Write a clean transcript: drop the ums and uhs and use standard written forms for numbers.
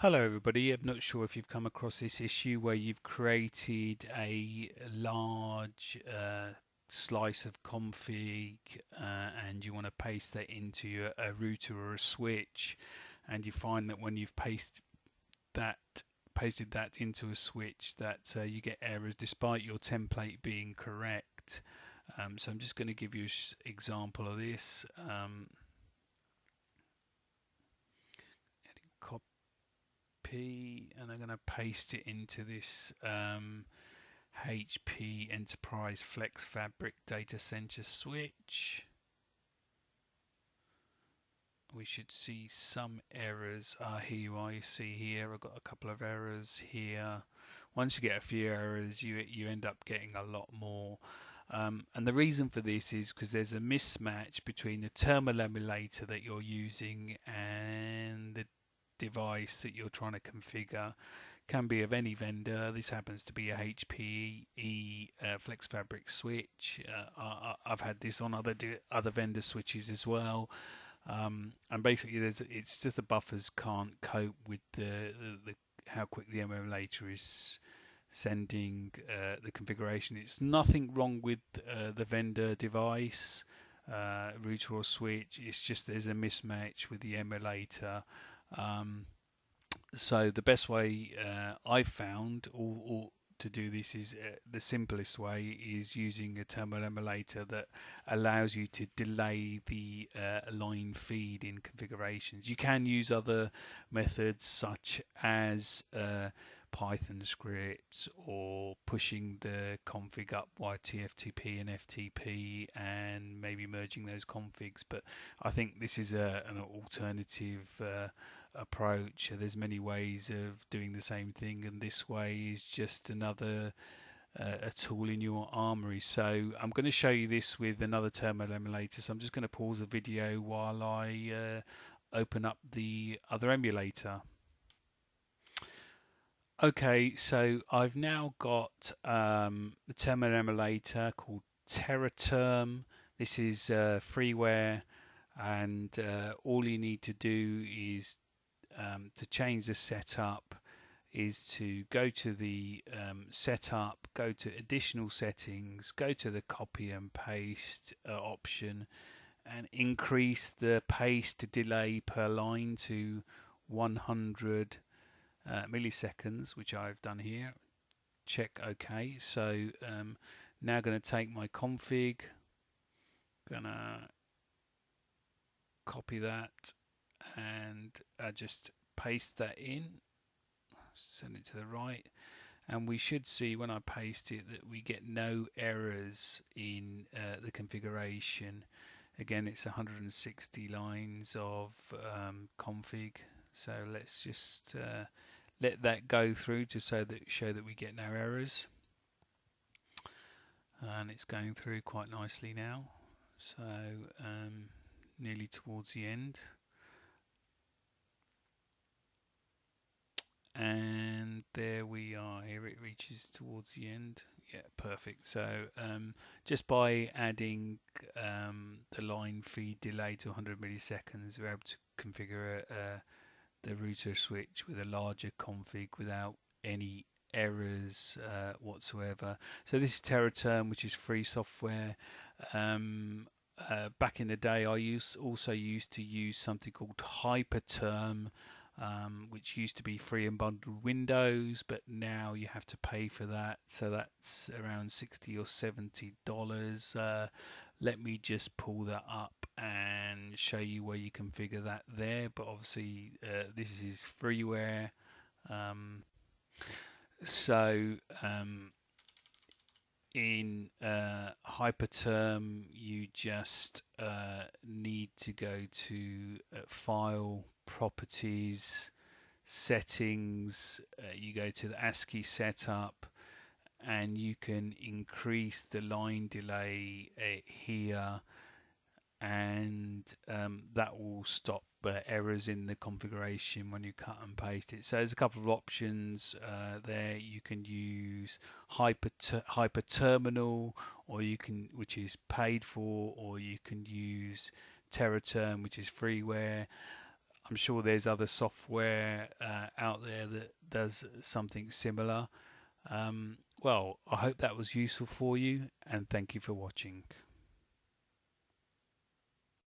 Hello everybody. I'm not sure if you've come across this issue where you've created a large slice of config and you want to paste that into a router or a switch, and you find that when you've that pasted that into a switch that you get errors despite your template being correct. So I'm just going to give you an example of this. And I'm going to paste it into this HP Enterprise Flex Fabric Data Center switch. We should see some errors. Here you are. You see here I've got a couple of errors here. Once you get a few errors, you end up getting a lot more. And the reason for this is because there's a mismatch between the terminal emulator that you're using and the device that you're trying to configure. Can be of any vendor. This happens to be a HPE Flex Fabric switch. I've had this on other vendor switches as well. And basically, it's just the buffers can't cope with the how quick the emulator is sending the configuration. It's nothing wrong with the vendor device, router or switch. It's just there's a mismatch with the emulator. Um, so the best way I've found or to do this is the simplest way is using a terminal emulator that allows you to delay the line feed in configurations. You can use other methods such as Python scripts or pushing the config up via TFTP and FTP and maybe merging those configs, but I think this is an alternative approach. There's many ways of doing the same thing, and this way is just another a tool in your armory. So I'm going to show you this with another terminal emulator. So I'm just going to pause the video while I open up the other emulator. Okay, so I've now got the terminal emulator called TerraTerm. This is freeware, and all you need to do is to change the setup is to go to the setup, go to additional settings, go to the copy and paste option, and increase the paste delay per line to 100 milliseconds, which I've done here. Check OK. So now going to take my config, gonna copy that and just paste that in, send it to the right, and we should see when I paste it that we get no errors in the configuration. Again, it's 160 lines of config, so let's just let that go through to show that we get no errors, and it's going through quite nicely now, so nearly towards the end. And there we are. Here it reaches towards the end. Yeah, perfect. So just by adding the line feed delay to 100 milliseconds, we're able to configure the router switch with a larger config without any errors whatsoever. So this is TerraTerm, which is free software. Back in the day, I also used to use something called Hyperterm, which used to be free and bundled Windows, but now you have to pay for that. So that's around $60 or $70. Let me just pull that up and show you where you configure that there. But obviously, this is freeware. Um, so in Hyperterm, you just need to go to File, Properties, Settings. You go to the ASCII setup, and you can increase the line delay here, and that will stop errors in the configuration when you cut and paste it. So there's a couple of options there. You can use hyper terminal, or you can, which is paid for, or you can use TerraTerm, which is freeware. I'm sure there's other software out does something similar. Well, I hope that was useful for you, and thank you for watching.